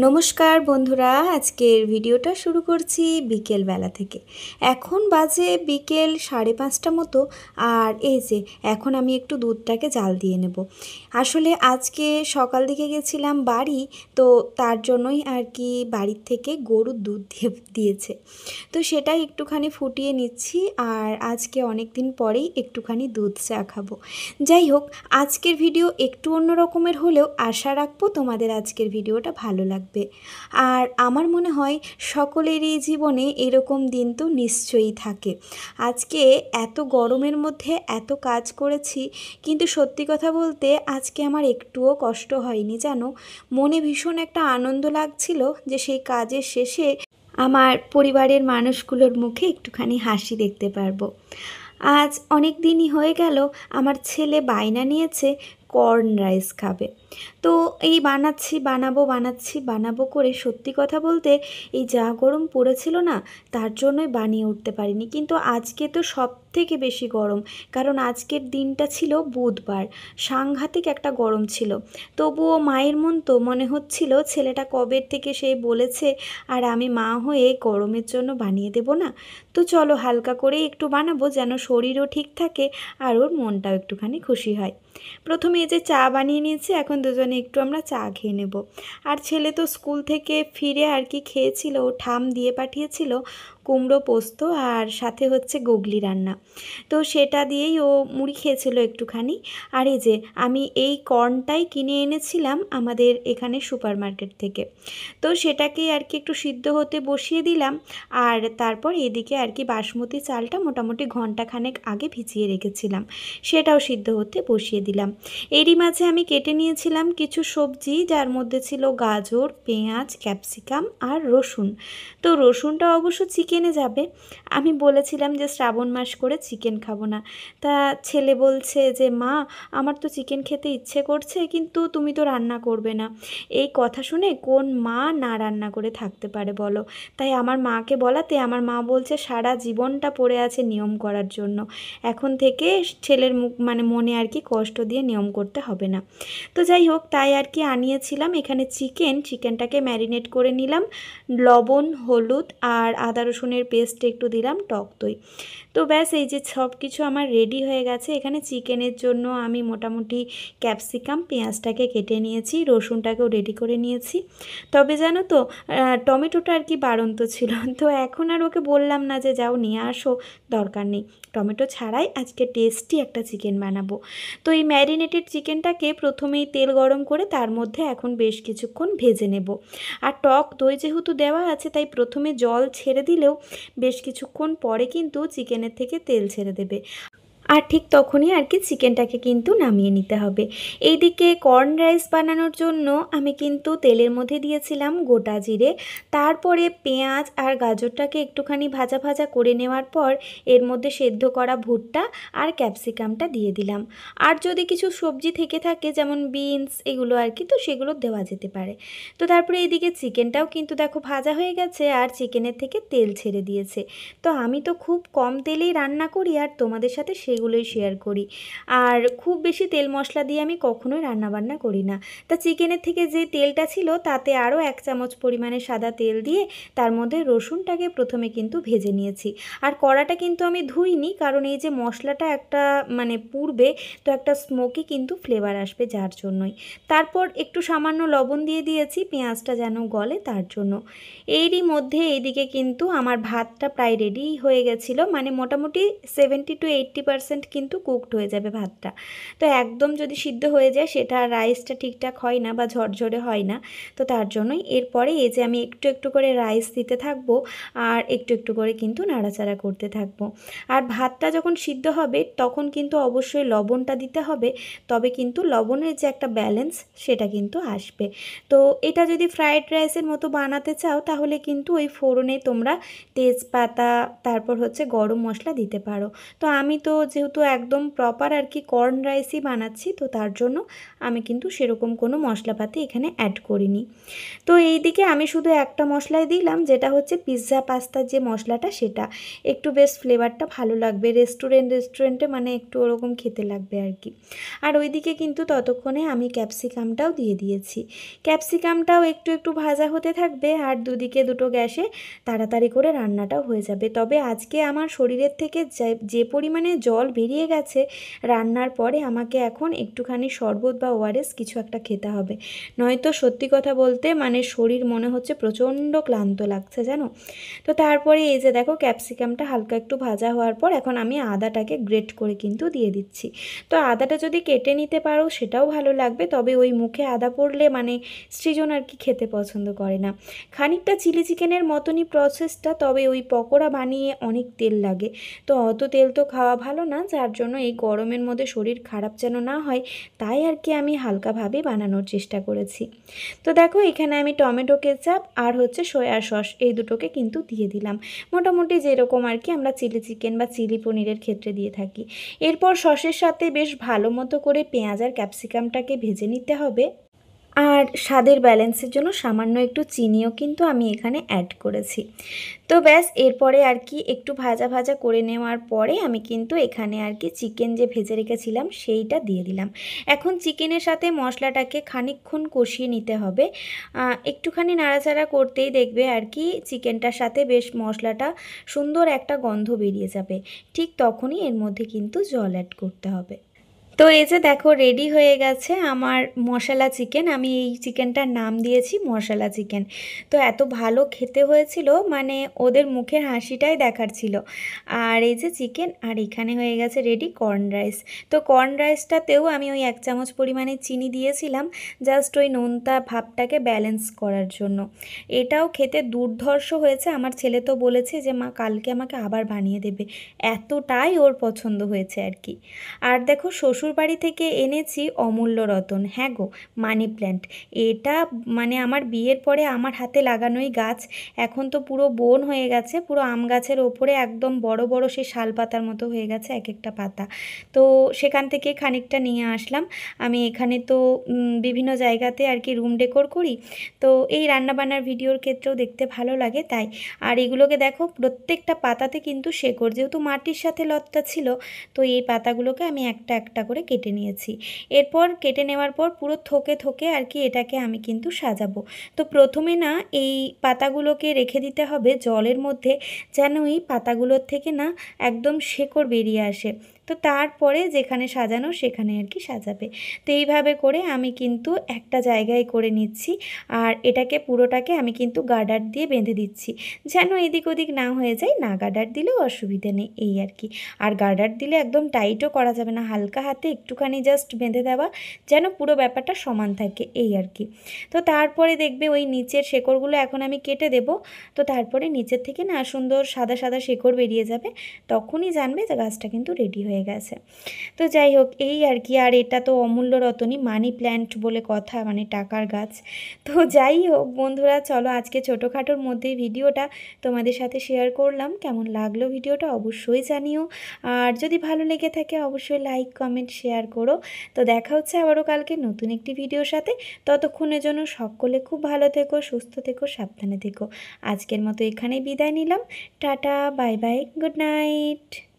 নমস্কার বন্ধুরা, আজকের ভিডিওটা শুরু করছি বিকেলবেলা থেকে। এখন বাজে বিকেল 5:30 মতো। আর এই যে এখন আমি একটু দুধটাকে জাল দিয়ে নেব। আসলে আজকে সকাল দিকে গেছিলাম বাড়ি, তো তার জন্যই আর কি বাড়ির থেকে গরুর দুধ দিয়েছে, তো সেটাই একটুখানি ফুটিয়ে নিচ্ছি। আর আজকে অনেক দিন পরেই একটুখানি দুধ চা খাবো। যাই হোক, আজকের ভিডিও একটু অন্য রকমের হলেও আশা রাখবো তোমাদের আজকের ভিডিওটা ভালো লাগবে। আর আমার মনে হয় সকলেরই জীবনে এরকম দিন তো নিশ্চয়ই থাকে। আজকে এত গরমের মধ্যে এত কাজ করেছি, কিন্তু সত্যি কথা বলতে আজকে আমার একটুও কষ্ট হয়নি জানো। মনে ভীষণ একটা আনন্দ লাগছিল যে সেই কাজের শেষে আমার পরিবারের মানুষগুলোর মুখে একটুখানি হাসি দেখতে পারবো। আজ অনেক দিনই হয়ে গেল আমার ছেলে বায়না নিয়েছে কর্ন রাইস খাবে। তো এই বানাবো করে সত্যি কথা বলতে এই যা গরম পড়েছিল না, তার জন্যই বানিয়ে উঠতে পারিনি। কিন্তু আজকে তো সব থেকে বেশি গরম, কারণ আজকের দিনটা ছিল বুধবার, সাংঘাতিক একটা গরম ছিল। তবুও মায়ের মন তো মনে হচ্ছিল ছেলেটা কবে থেকে সেই বলেছে, আর আমি মা হয়ে গরমের জন্য বানিয়ে দেব না। তো চলো হালকা করে একটু বানাবো, যেন শরীরও ঠিক থাকে আর ওর মনটাও একটুখানি খুশি হয়। প্রথমে এই যে চা বানিয়ে নিয়েছি, এখন দুজনে একটু আমরা চা খেয়ে নেব। আর ছেলে তো স্কুল থেকে ফিরে আর কি খেয়েছিল, ঠাম দিয়ে পাঠিয়েছিল কুমড়ো পোস্ত আর সাথে হচ্ছে গুগলি রান্না, তো সেটা দিয়েই ও মুড়ি খেয়েছিল একটুখানি। আর এই যে আমি এই কর্নটাই কিনে এনেছিলাম আমাদের এখানে সুপার মার্কেট থেকে, তো সেটাকেই আর কি একটু সিদ্ধ হতে বসিয়ে দিলাম। আর তারপর এদিকে আর কি বাসমতি চালটা মোটামুটি ঘন্টাখানেক আগে ভিজিয়ে রেখেছিলাম, সেটাও সিদ্ধ হতে বসিয়ে দিলাম। এরই মাঝে আমি কেটে নিয়েছিলাম কিছু সবজি, যার মধ্যে ছিল গাজর, পেঁয়াজ, ক্যাপসিকাম আর রসুন। তো রসুনটা অবশ্য চিকেনে যাবে। আমি বলেছিলাম যে শ্রাবণ মাস করে চিকেন খাবো না। তা ছেলে বলছে যে মা, আমার তো চিকেন খেতে ইচ্ছে করছে, কিন্তু তুমি তো রান্না করবে না। এই কথা শুনে কোন মা না রান্না করে থাকতে পারে বলো। তাই আমার মাকে বলাতে আমার মা বলছে সারা জীবনটা পড়ে আছে নিয়ম করার জন্য, এখন থেকে ছেলের মনে আর কি কষ্ট দিয়ে নিয়ম করতে হবে না। তো যাই হোক, তাই আর কি আনিয়েছিলাম এখানে চিকেনটাকে ম্যারিনেট করে নিলাম, লবণ, হলুদ আর আদা রসুনের পেস্ট একটু দিলাম, টক দই। তো ব্যাস এই যে সব কিছু আমার রেডি হয়ে গেছে। এখানে চিকেনের জন্য আমি মোটামুটি ক্যাপসিকাম, পেঁয়াজটাকে কেটে নিয়েছি, রসুনটাকেও রেডি করে নিয়েছি। তবে জানো তো টমেটোটা আর কি বাড়ন্ত ছিল, তো এখন আর ওকে বললাম না যে যাও নিয়ে আসো, দরকার নেই। টমেটো ছাড়াই আজকে টেস্টি একটা চিকেন বানাবো। তো এই ম্যারিনেটেড চিকেনটাকে প্রথমেই তেল গরম করে তার মধ্যে এখন বেশ কিছুক্ষণ ভেজে নেব। আর টক দই যেহেতু দেওয়া আছে, তাই প্রথমে জল ছেড়ে দিলেও বেশ কিছুক্ষণ পরে কিন্তু চিকেনের থেকে তেল ছেড়ে দেবে। আর ঠিক তখনই আর কি চিকেনটাকে কিন্তু নামিয়ে নিতে হবে। এইদিকে কর্ন রাইস বানানোর জন্য আমি কিন্তু তেলের মধ্যে দিয়েছিলাম গোটা জিরে, তারপরে পেঁয়াজ আর গাজরটাকে একটুখানি ভাজা ভাজা করে নেওয়ার পর এর মধ্যে সেদ্ধ করা ভুট্টা আর ক্যাপসিকামটা দিয়ে দিলাম। আর যদি কিছু সবজি থেকে থাকে যেমন বিনস এগুলো আর কি, তো সেগুলো দেওয়া যেতে পারে। তো তারপরে এইদিকে চিকেনটাও কিন্তু দেখো ভাজা হয়ে গেছে আর চিকেনের থেকে তেল ছেড়ে দিয়েছে। তো আমি তো খুব কম তেলেই রান্না করি আর তোমাদের সাথে সেগুলোই শেয়ার করি। আর খুব বেশি তেল মশলা দিয়ে আমি কখনোই রান্নাবান্না করি না। তা চিকেনের থেকে যে তেলটা ছিল তাতে আরও 1 চামচ পরিমাণে সাদা তেল দিয়ে তার মধ্যে রসুনটাকে প্রথমে কিন্তু ভেজে নিয়েছি। আর কড়াটা কিন্তু আমি ধুইনি, কারণ এই যে মশলাটা একটা পুড়বে, তো একটা স্মোকি কিন্তু ফ্লেভার আসবে, যার জন্যই। তারপর একটু সামান্য লবণ দিয়ে দিয়েছি পেঁয়াজটা যেন গলে তার জন্য। এরই মধ্যে এইদিকে কিন্তু আমার ভাতটা প্রায় রেডি হয়ে গেছিলো, মোটামুটি 70 to 80% কিন্তু কুকড হয়ে যাবে ভাতটা। তো একদম যদি সিদ্ধ হয়ে যায় সেটা রাইসটা ঠিকঠাক হয় না বা ঝরঝরে হয় না, তো তার জন্যই এরপরে এই যে আমি একটু একটু করে রাইস দিতে থাকবো আর একটু একটু করে কিন্তু নাড়াচাড়া করতে থাকবো। আর ভাতটা যখন সিদ্ধ হবে তখন কিন্তু অবশ্যই লবণটা দিতে হবে, তবে কিন্তু লবণের যে একটা ব্যালেন্স সেটা কিন্তু আসবে। তো এটা যদি ফ্রায়েড রাইসের মতো বানাতে চাও তাহলে কিন্তু ওই ফোড়নে তোমরা তেজপাতা, তারপর হচ্ছে গরম মশলা দিতে পারো। তো আমি তো যেহেতু একদম প্রপার আর কি কর্ন রাইসই বানাচ্ছি, তো তার জন্য আমি কিন্তু সেরকম কোনো মশলাপাতি এখানে অ্যাড করিনি। তো এই দিকে আমি শুধু একটা মশলাই দিলাম, যেটা হচ্ছে পিৎজা পাস্তার যে মশলাটা, সেটা একটু বেশ ফ্লেভারটা ভালো লাগবে, রেস্টুরেন্টে মানে একটু ওরকম খেতে লাগবে আর কি। আর ওইদিকে কিন্তু ততক্ষণে আমি ক্যাপসিকামটাও দিয়ে দিয়েছি। ক্যাপসিকামটাও একটু একটু ভাজা হতে থাকবে, আর দুদিকে দুটো গ্যাসে তাড়াতাড়ি করে রান্নাটাও হয়ে যাবে। তবে আজকে আমার শরীরের থেকে যে পরিমাণে জল বেরিয়ে গেছে রান্নার পরে, আমাকে এখন একটুখানি শরবত বা ওআরএস কিছু একটা খেতে হবে, নয়তো সত্যি কথা বলতে মানে শরীর মনে হচ্ছে প্রচণ্ড ক্লান্ত লাগছে জানো। তো তারপরে এই যে দেখো ক্যাপসিকামটা হালকা একটু ভাজা হওয়ার পর এখন আমি আদাটাকে গ্রেট করে কিন্তু দিয়ে দিচ্ছি। তো আদাটা যদি কেটে নিতে পারো সেটাও ভালো লাগবে, তবে ওই মুখে আদা পড়লে মানে সৃজন আর কি খেতে পছন্দ করে না। খানিকটা চিলি চিকেনের মতনই প্রসেসটা, তবে ওই পকোড়া বানিয়ে অনেক তেল লাগে, তো অত তেল তো খাওয়া ভালো না, যার জন্য এই গরমের মধ্যে শরীর খারাপ যেন না হয় তাই আর কি আমি হালকাভাবে বানানোর চেষ্টা করেছি। তো দেখো এখানে আমি টমেটো কেচাপ আর হচ্ছে সয়া সস এই দুটোকে কিন্তু দিয়ে দিলাম, মোটামুটি যেরকম আর কি আমরা চিলি চিকেন বা চিলি পনিরের ক্ষেত্রে দিয়ে থাকি। এরপর সসের সাথে বেশ ভালো মতো করে পেঁয়াজ আর ক্যাপসিকামটাকে ভেজে নিতে হবে। আর স্বাদের ব্যালেন্সের জন্য সামান্য একটু চিনিও কিন্তু আমি এখানে অ্যাড করেছি। তো ব্যাস এরপরে আর কি একটু ভাজা ভাজা করে নেওয়ার পরে আমি কিন্তু এখানে আর কি চিকেন যে ভেজে রেখেছিলাম সেইটা দিয়ে দিলাম। এখন চিকেনের সাথে মশলাটাকে খানিকক্ষণ কষিয়ে নিতে হবে, একটুখানি নাড়াচাড়া করতেই দেখবে আর কি চিকেনটার সাথে বেশ মশলাটা সুন্দর একটা গন্ধ বেরিয়ে যাবে, ঠিক তখনই এর মধ্যে কিন্তু জল অ্যাড করতে হবে। তো এই যে দেখো রেডি হয়ে গেছে আমার মশলা চিকেন, আমি এই চিকেনটার নাম দিয়েছি মশলা চিকেন। তো এত ভালো খেতে হয়েছিল মানে ওদের মুখের হাসিটাই দেখার ছিল। আর এই যে চিকেন, আর এখানে হয়ে গেছে রেডি কর্ন রাইস। তো কর্ন রাইসটাতেও আমি ওই 1 চামচ পরিমাণে চিনি দিয়েছিলাম, জাস্ট ওই নোনতা ভাবটাকে ব্যালেন্স করার জন্য। এটাও খেতে দুর্ধর্ষ হয়েছে, আমার ছেলে তো বলেছে যে মা কালকে আমাকে আবার বানিয়ে দেবে, এতটাই ওর পছন্দ হয়েছে আর কি। আর দেখো শ্বশুরবাড়ি থেকে এনেছি অমূল্য রতন, হ্যাঁ গো, মানি প্ল্যান্ট। এটা মানে আমার বিয়ের পরে আমার হাতে লাগানোই গাছ, এখন তো পুরো বন হয়ে গেছে, পুরো আম গাছের ওপরে একদম বড় বড় সেই শাল পাতার মতো হয়ে গেছে এক একটা পাতা। তো সেখান থেকে খানিকটা নিয়ে আসলাম। আমি এখানে তো বিভিন্ন জায়গাতে আর কি রুম ডেকোর করি, তো এই রান্নাবান্নার ভিডিওর ক্ষেত্রেও দেখতে ভালো লাগে তাই। আর এগুলোকে দেখো প্রত্যেকটা পাতাতে কিন্তু শেকড়, যেহেতু মাটির সাথে লতটা ছিল, তো এই পাতাগুলোকে আমি একটা একটা করে কেটে নিয়েছি। এরপর কেটে নেওয়ার পর পুরো থোকে থোকে আর কি এটাকে আমি কিন্তু সাজাবো। তো প্রথমে না এই পাতাগুলোকে রেখে দিতে হবে জলের মধ্যে, যেন এই পাতাগুলোর থেকে না একদম শেকড় বেরিয়ে আসে। তো তারপরে যেখানে সাজানো সেখানে আর কি সাজাবে। তো এইভাবে করে আমি কিন্তু একটা জায়গায় করে নিচ্ছি, আর এটাকে পুরোটাকে আমি কিন্তু গার্ডার দিয়ে বেঁধে দিচ্ছি, যেন এদিক ওদিক না হয়ে যায়। না গার্ডার দিলেও অসুবিধে নেই এই আর কি। আর গার্ডার দিলে একদম টাইটও করা যাবে না, হালকা হাতে একটুখানি জাস্ট বেঁধে দেওয়া, যেন পুরো ব্যাপারটা সমান থাকে এই আর কি। তো তারপরে দেখবে ওই নিচের শেকড়গুলো এখন আমি কেটে দেব। তো তারপরে নিচের থেকে না সুন্দর সাদা সাদা শেকড় বেরিয়ে যাবে, তখনই জানবে যে গাছটা কিন্তু রেডি হয়ে গেছে। তো যাই হোক এই আর কি। আর এটা তো অমূল্য রতনই, মানি প্ল্যান্ট বলে কথা, মানে টাকার গাছ। তো যাই হোক বন্ধুরা, চলো আজকে ছোটোখাটোর মধ্যেই ভিডিওটা তোমাদের সাথে শেয়ার করলাম। কেমন লাগলো ভিডিওটা অবশ্যই জানিও, আর যদি ভালো লেগে থাকে অবশ্যই লাইক কমেন্ট শেয়ার করো। তো দেখা হচ্ছে আবারও কালকে নতুন একটি ভিডিওর সাথে। ততক্ষণের জন্য সকলে খুব ভালো থেকো, সুস্থ থেকো, সাবধানে থেকো। আজকের মতো এখানেই বিদায় নিলাম। Tata, bye bye, good night.